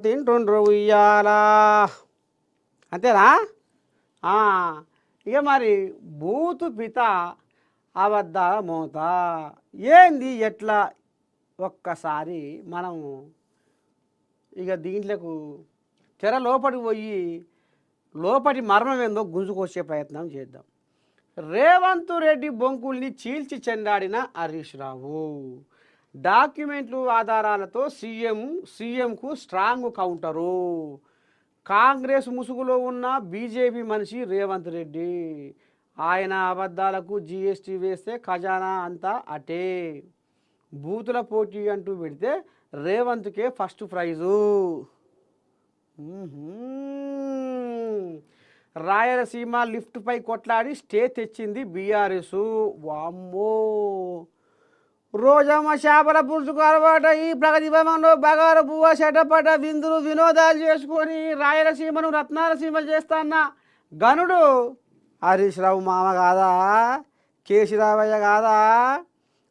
తింటుండ్రు ఉయ్యాలా అంతేనా? ఇక మరి బూతు పిత అబద్ధాల మోత ఏంది ఎట్లా ఒక్కసారి మనం ఇక దీంట్లోకి తెర లోపలికి పోయి లోపటి మర్మం ఏందో గుంజుకొచ్చే ప్రయత్నం చేద్దాం. రేవంత్ రెడ్డి బొంకుల్ని చీల్చి చెండాడిన హరీష్ రావు డాక్యుమెంట్లు ఆధారాలతో సీఎంకు స్ట్రాంగ్ కౌంటరు. కాంగ్రెస్ ముసుగులో ఉన్న బీజేపీ మనిషి రేవంత్ రెడ్డి. ఆయన అబద్ధాలకు జీఎస్టీ వేస్తే ఖజానా అంతా అటే. బూతుల పోటీ అంటూ పెడితే రేవంత్కే ఫస్ట్ ప్రైజు. రాయలసీమ లిఫ్ట్పై కొట్లాడి స్టే తెచ్చింది బీఆర్ఎస్. వామ్మో, రోజమ్మ చేపల పులుసుకు అలవాట ఈ ప్రగతి భవనంలో బగార పువ్వ చెటపట విందులు వినోదాలు చేసుకొని రాయలసీమను రత్నాలసీమ చేస్తాన్న గనుడు హరీష్ రావు మామ కాదా? కేసీరావయ్య కాదా?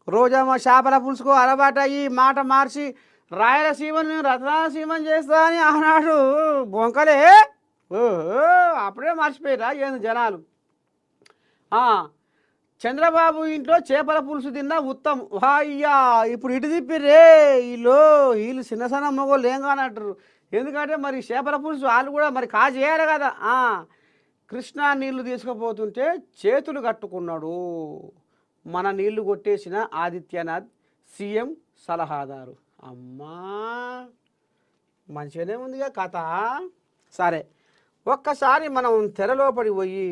రోజమ్మ చేపల పులుసుకు అలవాట ఈ మాట మార్చి రాయలసీమను మేము రత్నాలసీమని చేస్తా అని ఆనాడు బొంకలే. ఓహో, అప్పుడే మర్చిపోయారా ఏంది జనాలు? చంద్రబాబు ఇంట్లో చేపల పులుసు తిన్నా ఉత్తమ్. అయ్యా ఇప్పుడు ఇటు తిప్పిర్రే వీళ్ళు చిన్న సన్న మొగోళ్ళు ఏం కానంటారు. ఎందుకంటే మరి చేపల పులుసు వాళ్ళు కూడా మరి చేయాలి కదా. కృష్ణా నీళ్లు తీసుకుపోతుంటే చేతులు కట్టుకున్నాడు మన నీళ్లు కొట్టేసిన ఆదిత్యనాథ్ సీఎం సలహాదారు. అమ్మా, మంచిగానే ఉందిగా కథ. సరే, ఒక్కసారి మనం తెరలోపడి పోయి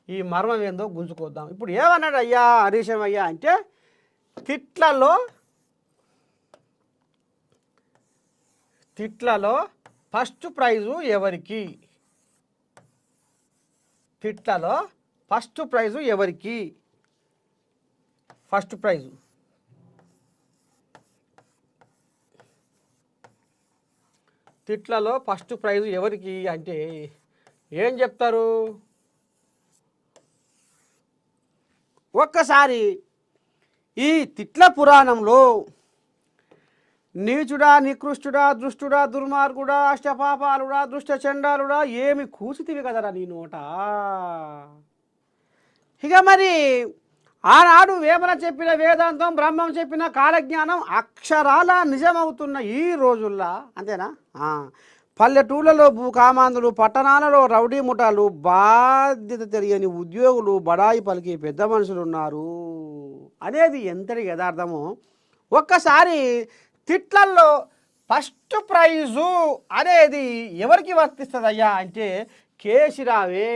ఈ మర్మం ఏందో గుంజుకోద్దాం. ఇప్పుడు ఏమన్నాడు అయ్యా హరీశం అయ్యా అంటే, తిట్లలో ఫస్ట్ ప్రైజు ఎవరికి? తిట్లలో ఫస్ట్ ప్రైజు ఎవరికి? ఫస్ట్ ప్రైజు తిట్లలో ఫస్ట్ ప్రైజు ఎవరికి అంటే ఏం చెప్తారు? ఒక్కసారి ఈ తిట్ల పురాణంలో నీచుడా, నికృష్టుడా, దుష్టుడా, దుర్మార్గుడా, అష్టపాపాలుడా, దుష్ట చండాలుడా ఏమి కూసితివి కదరా నీ నోట. ఇక మరి ఆనాడు వేమన చెప్పిన వేదాంతం, బ్రహ్మం చెప్పిన కాలజ్ఞానం అక్షరాల నిజమవుతున్న ఈ రోజుల్లో అంతేనా? పల్లెటూళ్ళలో భూకామాంధులు, పట్టణాలలో రౌడీ ముఠాలు, బాధ్యత తెలియని ఉద్యోగులు, బడాయి పలికి పెద్ద మనుషులు ఉన్నారు అనేది ఎంతటి యథార్థమో ఒక్కసారి తిట్లల్లో ఫస్ట్ ప్రైజు అనేది ఎవరికి వర్తిస్తుందయ్యా అంటే కేసీరావే.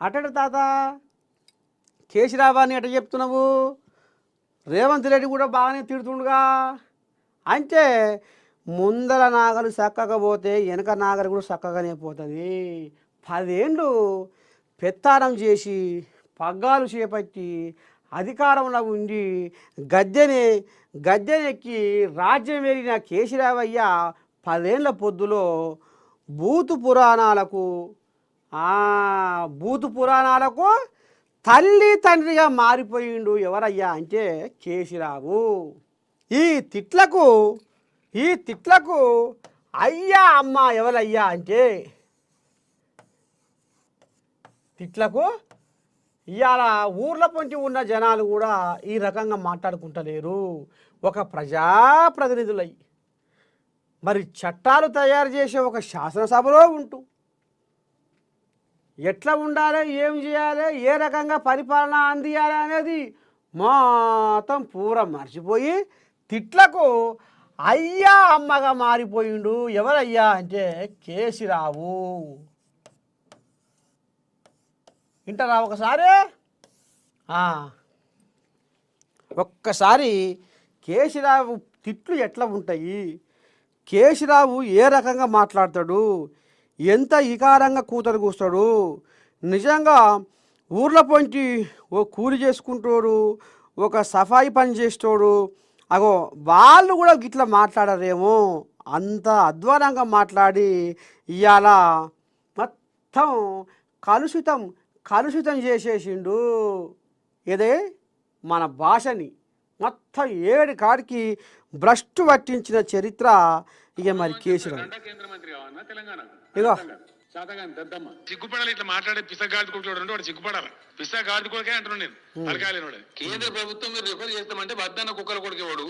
అటడు తాత, కేసీరావు అని ఎట చెప్తున్నావు? రేవంత్ రెడ్డి కూడా బాగానే తిడుతుండగా అంటే ముందర నాగలు చక్కగా పోతే వెనక నాగలు కూడా చక్కగానే పోతుంది. 10 ఏళ్ళు పెత్తారం చేసి పగ్గాలు చేపట్టి అధికారంలో ఉండి గద్దెనెక్కి రాజ్యం వెళ్ళిన కేసీరావయ్య 10 ఏళ్ల పొద్దులో బూతు పురాణాలకు తల్లి తండ్రిగా మారిపోయిండు. ఎవరయ్యా అంటే కేసీరావు. ఈ తిట్లకు అయ్యా అమ్మ ఎవరయ్యా అంటే తిట్లకు ఇవాళ ఊర్ల పొంటి ఉన్న జనాలు కూడా ఈ రకంగా మాట్లాడుకుంటలేరు. ఒక ప్రజాప్రతినిధులై మరి చట్టాలు తయారు చేసే ఒక శాసనసభలో ఉంటూ ఎట్లా ఉండాలి, ఏం చేయాలి, ఏ రకంగా పరిపాలన అందియాలి అనేది మొత్తం పూరా మర్చిపోయి తిట్లకు అయ్యా అమ్మగా మారిపోయిండు. ఎవరయ్యా అంటే కేసీరావు. వింటారా ఒకసారి? ఒక్కసారి కేసీరావు తిట్లు ఎట్లా ఉంటాయి, కేసీరావు ఏ రకంగా మాట్లాడతాడు, ఎంత ఇకారంగా కూతరు కూస్తాడు. నిజంగా ఊర్ల పొంటి ఓ కూలి చేసుకుంటాడు, ఒక సఫాయి పని చేస్తాడు. వాళ్ళు కూడా గిట్లా మాట్లాడరేమో, అంత అధ్వానంగా మాట్లాడి ఇవాళ మొత్తం కలుషితం చేసేసిండు. ఇదే మన భాషని, మొత్తం ఏడు కాడికి భ్రష్టు పట్టించిన చరిత్ర ఇక మరి కేసీఆర్. ఇగో సిగ్గుపడాలి ఇట్లా మాట్లాడే పిసగాడి కొడుకు వాడు సిగ్గుపడాలి. పిసగాడి కొడుకే అంటున్నాడు నేను, తలకాయలేనోడు. కేంద్ర ప్రభుత్వం మీరు రిఫర్ చేస్తామంటే వద్దన్న కుక్కల కొడుకేవాడు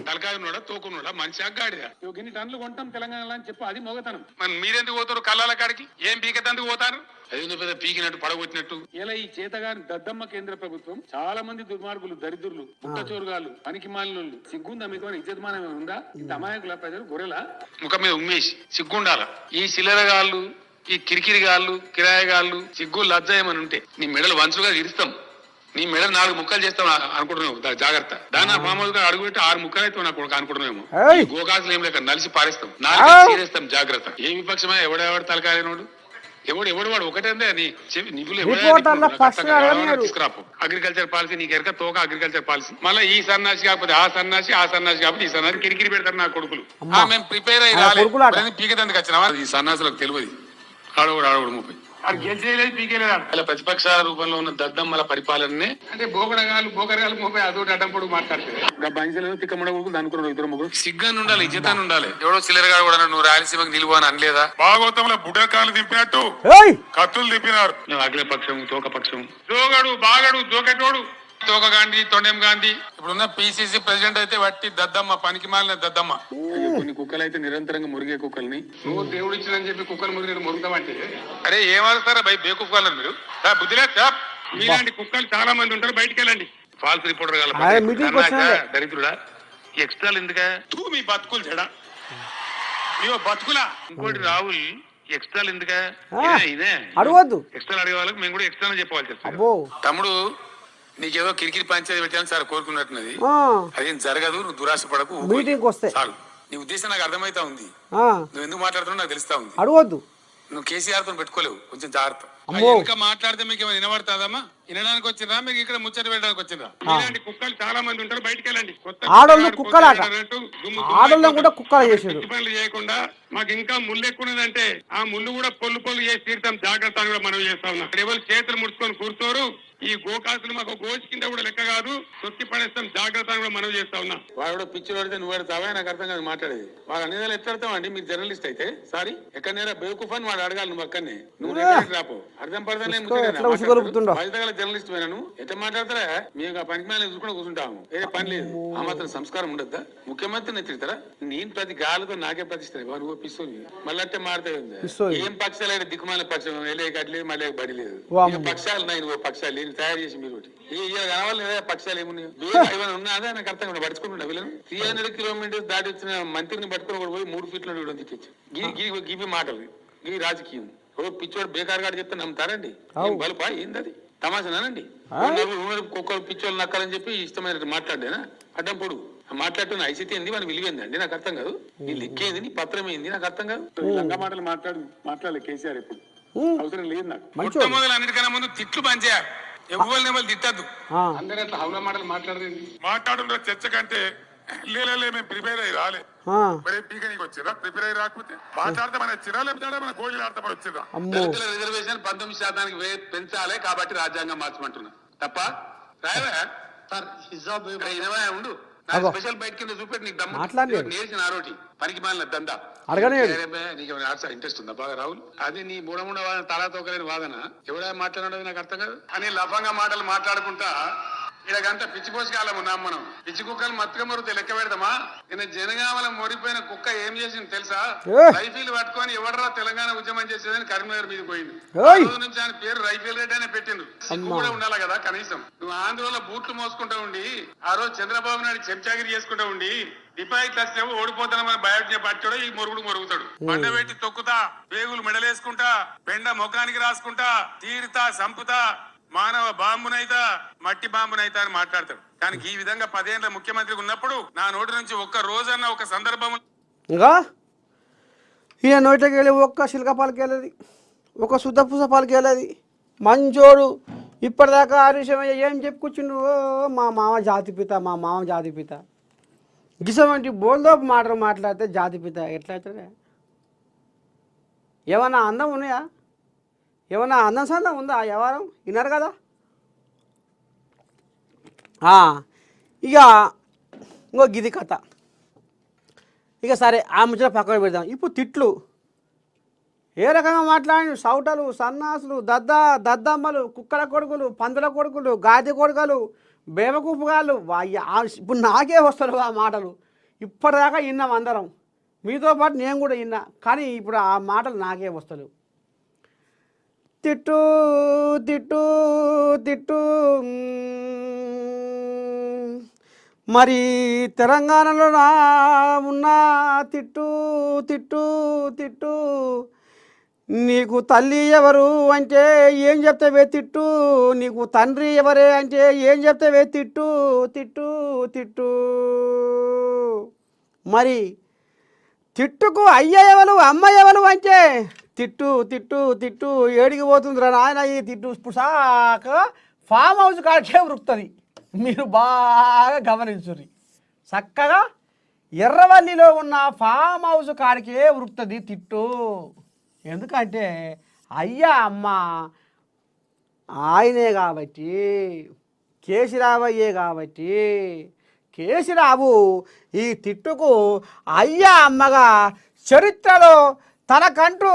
తలకాయనోడా తోకున్నాడా మంచి అగ్గాడిగా ఇన్ని టన్నులు కొంటాం తెలంగాణలో అని చెప్పి అది మొగతనం. మరి మీరెందుకు పోతారు కళ్ళాల కాడికి? ఏం పీకెత్తందుకు పోతారు? అదేందో పెద్ద పీకినట్టు పడగొట్టినట్టు. ఇలా ఈ చేతగాని దద్దమ్మ కేంద్ర ప్రభుత్వం చాలా మంది దుర్మార్గులు, దరిద్రులు, పుట్టచోరుగాళ్ళు, పనికి మాలినోళ్ళు సిగ్గుందా మీకు? ఇజ్జతమానం ఉందా? ఇంత అమాయకుల ప్రజలు గొర్రెల ముఖం మీద ఉమ్మేసి సిగ్గుండాల. ఈ సిల్లరగాళ్ళు, ఈ కిరికిరిగాళ్ళు, కిరాయగాళ్ళు సిగ్గు లజ్జ ఏమని ఉంటే నీ మెడలు వంచులుగా ఇరుస్తాం, నీ మెడలు 4 ముక్కలు చేస్తాం అనుకుంటున్నావు. జాగ్రత్త. దాని మామూలుగా అడుగు పెట్టి 6 ముక్కలు అయితే నాకు అనుకుంటున్నామేమో. గోకాసులు ఏం లేక నలిసి పారేస్తాం, 4 చీరేస్తాం. జాగ్రత్త. ఏ విపక్షమే ఎవడెవడు తలకాయనోడు ఎవడు వాడు ఒకటే తీసుకురాపు. అగ్రికల్చర్ పాలసీ నీకు ఎరక తోక అగ్రికల్చర్ పాలసీ. మళ్ళీ ఈ సన్నాసి కాకపోతే ఆ సన్నాసి, ఆ సన్నాసి కాకపోతే ఈ సన్నాసి కిరికిరి పెడతారు నా కొడుకులు. మేము ప్రిపేర్ అయ్యి పీకేందుకు వచ్చినావా? ఈ సన్నాసులకు తెలియదు. ఆడవుడు 30 గెలిచేయలేదు, పీకేలేదు. అలా ప్రతిపక్షాల రూపంలో ఉన్న దద్దమ్మల పరిపాలననే అంటే బోకరగాలు 30 అదొకటి అడ్డంపొడు మాట్లాడుతుంది. బంజలు తిక్కమ్మడ కొడుకులు అనుకున్నాడు 2 సిగ్గాన్ని ఉండాలి, ఇజ్జతాన్ని ఉండాలి. ఎవడో చిల్లరగా కూడా నువ్వు రాయలసీమకు నిలువు అని అనలేదా? భాగవతంలో బుడ్డకాలు దింపినట్టు కత్తులు దింపినారు. అగ్ర పక్షం, తోక పక్షం, జోగడు బాగడు జోకెటోడు, తోక గాంధీ, తొండెం గాంధీ. ఇప్పుడున్న పిసిసి ప్రెసిడెంట్ అయితే వట్టి దద్దమ్మ, పనికి మాలిన దద్దమ్మ. కొన్ని కుక్కలు అయితే నిరంతరంగా మురిగే కుక్కల్ని దేవుడు ఇచ్చిందని చెప్పి కుక్కలు మురిగి మురుగుతామంటే అరే ఏమవుతారా బై బేకుక్కలు మీరు? బుద్ధిలే. మీలాంటి కుక్కలు చాలా మంది ఉంటారు, బయటికి వెళ్ళండి. ఫాల్స్ రిపోర్టర్ దరిద్రుడా, ఎక్స్ట్రాలు ఎందుకా? మీ బతుకులు చెడా, ఇవో బతుకులా. ఇంకోటి రాహుల్, ఎక్స్ట్రాలు ఎందుకా? ఇదే అడగద్దు. ఎక్స్ట్రా అడిగే వాళ్ళకి మేము కూడా ఎక్స్ట్రా చెప్పాల్సి వస్తుంది. తమ్ముడు నీకేదో కిరికిరి పంచాయతీ పెట్టాలని సార్ కోరుకున్నట్టున్నది. అదేం జరగదు, నువ్వు దురాశ పడకు. చాలు. నీ ఉద్దేశం నాకు అర్థమైతా ఉంది. నువ్వు ఎందుకు మాట్లాడుతున్నావు నాకు తెలుస్తా ఉంది. అడగద్దు. నువ్వు కేసీఆర్ తో పెట్టుకోలేవు, కొంచెం జాగ్రత్త. ఇంకా మాట్లాడితే మీకు ఏమైనా వినబడతాదమ్మా? వినడానికి వచ్చిందా మీకు ఇక్కడ ముచ్చట పెట్టడానికి వచ్చిందా? ఇలాంటి కుక్కలు చాలా మంది ఉంటారు, బయటికి వెళ్ళండి. ఆడోళ్ళు కూడా కుక్కలు చేసాడు పనులు చేయకుండా మాకు ఇంకా ముళ్ళు ఎక్కువ ఉన్నదంటే ఆ ముళ్ళు కూడా పొల్లు చేసి తీరుతాం. జాగ్రత్త కూడా మనం చేస్తా ఉన్నాం. ఎవరు చేతులు ముడుచుకొని కూర్చోరు. ఈ గోకాసులు మాకు గోచి కింద కూడా లెక్క కాదు, తొక్కి పడేస్తాం. జాగ్రత్త కూడా మనం చేస్తా ఉన్నాం. వాడు పిచ్చి పడితే నువ్వు పెడతావా? నాకు అర్థం కాదు మాట్లాడేది. వాడు అన్ని నెలలు ఎట్లాడతావండి మీరు జర్నలిస్ట్ అయితే? సారీ, ఎక్కడైనా బేవకూఫ్ వాడు అడగాలి. నువ్వు అక్కడనే నువ్వు రాపో. అర్థం పడతానే జర్నలిస్ట్ పోయినాను. ఎట్లా మాట్లాడతారా? మేము ఆ పనికి మేళ చూసుకుంటూ కూర్చుంటాము. ఏ పని లేదు. ఆ మాత్రం సంస్కారం ఉండద్దా? ముఖ్యమంత్రిని ఎత్తిడతారా? నేను ప్రతి గాలితో నాకే ప్రతిస్తాను. నువ్వు పిస్తోని మళ్ళీ అంటే మారుతాయి. ఏం పక్షాలు దిక్కుమాల పక్షం కట్టలేదు, మళ్ళీ బడి లేదు. పక్షాలు ఉన్నాయి, నువ్వు పక్షాలు తయారు చేసి మీరు కావాలి లేదా? పక్షాలు ఏమున్నాయి? ఏమైనా ఉన్నదా? నాకు అర్థం కూడా పడుచుకుంటున్నా. వీళ్ళని 300 కిలోమీటర్స్ దాటి వచ్చిన మంత్రిని పట్టుకుని పోయి 3 ఫీట్ల దిక్కించి గివి మాటలు, ఈ రాజకీయం. పిచ్చోడు బేకారుగాడు చెప్తే నమ్ముతారండి? బలుపా ఏంది? తమాషానండి. కుక్కలు పిచ్చోళ్ళు నక్కాలని చెప్పి ఇష్టమైన మాట్లాడేనా? అడ్డం పొడు మాట్లాడుతున్న ఐసీటీ ఏంది, మన విలువైందండి? నాకు అర్థం కాదు. నీ లెక్కేంది, నీ పత్రం ఏంది? నాకు అర్థం కాదు. లంగా మాటలు మాట్లాడలే కేసీఆర్. ఎప్పుడు అవసరం లేదు నాకు. మొట్టమొదలు అన్నిటికన్నా ముందు తిట్లు పనిచేయాలి. ఎవరు తిట్టద్దు. అందరూ అట్లా హౌలా మాటలు మాట్లాడుతున్న చర్చ కంటే లేలే మేము ప్రిపేర్ అయ్యి రాలే. మరి పీకనికి వచ్చిరా? ప్రిపేర్ అయ్యి రాకపోతే మాట్లాడితే మన వచ్చిరా, లేకపోతే మన గోళీలు ఆడతా వచ్చిరా? దళితుల రిజర్వేషన్ 19% పెంచాలి కాబట్టి రాజ్యాంగం మార్చమంటున్నా తప్ప ఉండు. స్పెషల్ బయట కింద చూపెట్టి నీకు దమ్ము నేర్చిన ఆరోటి పనికి మాలిన దందా నీకు ఇంట్రెస్ట్ ఉందా బాగా రాహుల్? అది నీ మూడ వాదన, తలాతోకలేని వాదన. ఎవడా మాట్లాడేది నాకు అర్థం కాదు అని లఫంగా మాటలు మాట్లాడుకుంటా ఇలాగంతా పిచ్చి పోషకాలం ఉన్నాం మనం. పిచ్చి కుక్కలు మత్తుగా మరుగుతే లెక్క పెడతామా? నిన్న జనగామల మొరిపోయిన కుక్క ఏం చేసింది తెలుసా? రైఫిల్ పట్టుకొని ఎవడరా తెలంగాణ ఉద్యమం చేసేదని కరీంనగర్ మీద పోయింది. రోజు నుంచి ఆయన పేరు రైఫిల్ రెడ్డి అనే పెట్టిండు. సిగ్గు కూడా ఉండాలి కదా కనీసం. నువ్వు ఆంధ్రలో బూట్లు మోసుకుంటా ఉండి, ఆ రోజు చంద్రబాబు నాయుడు చెంచాగిరి చేసుకుంటా ఉండి డిపాజిట్ వస్తేమో ఓడిపోతానని బయోటెక్ పట్టాడు. ఈ మొరుగుతాడు. పంట పెట్టి తొక్కుతా, పేగులు మెడలేసుకుంటా, పెండ ముఖానికి రాసుకుంటా, తీరుతా, సంపుతా, మానవ బాంబునైతా, మట్టి బాంబునైతా అని మాట్లాడతాడు. కానీ ఈ విధంగా 10 ఏళ్ల ముఖ్యమంత్రి ఉన్నప్పుడు నా నోటి నుంచి ఒక్క రోజన్న ఒక సందర్భం ఇంకా ఈయన నోటికి వెళ్ళి ఒక్క శిల్కపాలకి వెళ్ళేది, ఒక శుద్ధపూస పాలకి వెళ్ళేది. మంచోడు. ఇప్పటిదాకా హరీశమయ్య ఏం చెప్పుకొచ్చిండు? మా మామ జాతిపిత, మా మామ జాతిపిత. గిసమంటి బోల్దోపు మాటలు మాట్లాడితే జాతిపిత ఎట్లా అవుతుంది? ఏమన్నా అందం ఉన్నాయా? ఏమన్నా అందం సందం ఉందా? ఎవరం విన్నారు కదా. ఇక ఇంకో గిది కథ. ఇక సరే ఆ ముచ్చట పక్కన పెడదాం. ఇప్పుడు తిట్లు ఏ రకంగా మాట్లాడి సౌటలు, సన్నాసులు, దద్దమ్మలు, కుక్కల కొడుకులు, పందుల కొడుకులు, గాది కొడుకలు, బేవకూపుగాళ్ళు ఇప్పుడు నాకే వస్తారు ఆ మాటలు. ఇప్పటిదాకా విన్నాం అందరం, మీతో పాటు నేను కూడా విన్నా. కానీ ఇప్పుడు ఆ మాటలు నాకే వస్తలేవు. తిట్టు తిట్టు తిట్టు. మరి తెలంగాణలో ఉన్న తిట్టు తిట్టు తిట్టు. నీకు తల్లి ఎవరు అంటే ఏం చెప్తావే తిట్టు, నీకు తండ్రి ఎవరే అంటే ఏం చెప్తావే తిట్టు తిట్టు తిట్టు. మరి తిట్టుకు అయ్య ఎవరు అమ్మ ఎవరు అంటే తిట్టు తిట్టు తిట్టు. ఏడికి పోతుందిరా నాయన ఈ తిట్టు. పుసాక ఫామ్ హౌస్ కాడికే ఉరుకుతుంది. మీరు బాగా గమనించుర్రి. చక్కగా ఎర్రవల్లిలో ఉన్న ఫామ్ హౌస్ కాడికే ఉరుకుతుంది తిట్టు. ఎందుకంటే అయ్యా అమ్మ ఆయనే కాబట్టి, కేసీరావయ్యే కాబట్టి కేసీరావు ఈ తిట్టుకు అయ్యా అమ్మగా చరిత్రలో తనకంటూ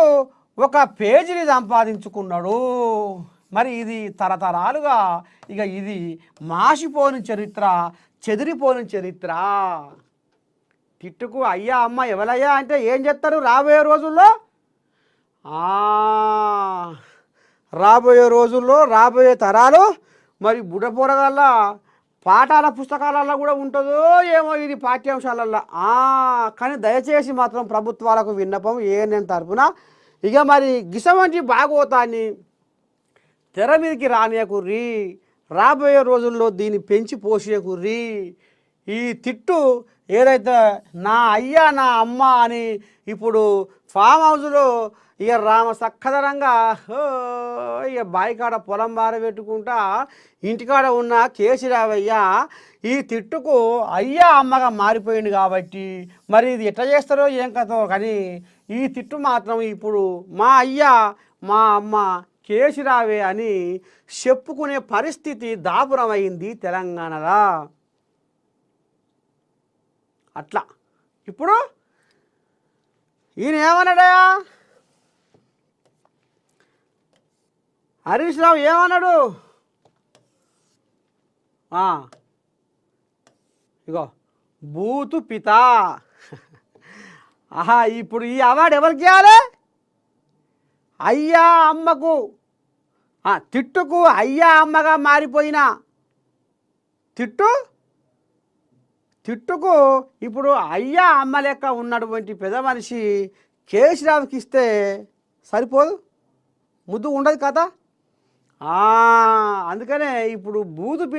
ఒక పేజీని సంపాదించుకున్నాడు. మరి ఇది తరతరాలుగా ఇక ఇది మాసిపోని చరిత్ర, చెదిరిపోని చరిత్ర. తిట్టుకు అయ్యా అమ్మ ఎవరయ్యా అంటే ఏం చెప్తారు రాబోయే రోజుల్లో? రాబోయే రోజుల్లో రాబోయే తరాలు మరి బుడపోరగల్ల పాఠాల పుస్తకాలలో కూడా ఉంటుందో ఏమో ఇది పాఠ్యాంశాలల్లో. కానీ దయచేసి మాత్రం ప్రభుత్వాలకు విన్నపం ఏఎన్ఎన్ తరపున ఇక మరి గిసమంటి భాగవతాన్ని తెర మీదకి రానియకుర్రి. రాబోయే రోజుల్లో దీన్ని పెంచి పోసేయకుర్రి. ఈ తిట్టు ఏదైతే నా అయ్యా నా అమ్మ అని ఇప్పుడు ఫామ్ హౌస్లో ఇక సక్కదనంగా ఇక బాయికాడ పొలం బారబెట్టుకుంటా ఇంటికాడ ఉన్న కేసీరావయ్య ఈ తిట్టుకు అయ్యా అమ్మగా మారిపోయింది కాబట్టి మరి ఇది ఎట్లా చేస్తారో ఏం కథో కానీ ఈ తిట్టు మాత్రం ఇప్పుడు మా అయ్యా మా అమ్మ కేసీరావే అని చెప్పుకునే పరిస్థితి దాపురమైంది తెలంగాణలో. అట్లా ఇప్పుడు ఈయన ఏమన్నాడా? హరీష్ రావు ఏమన్నాడు? ఇగో బూతు పిత. ఇప్పుడు ఈ అవార్డు ఎవరికి ఇవ్వాలి? అయ్యా అమ్మకు, తిట్టుకు అయ్యా అమ్మగా మారిపోయిన తిట్టుకు ఇప్పుడు అయ్యా అమ్మ లెక్క ఉన్నటువంటి పెద్ద మనిషి కేసీరావుకి ఇస్తే సరిపోదు, ముద్దు ఉండదు కదా. అందుకనే ఇప్పుడు బూతు పిత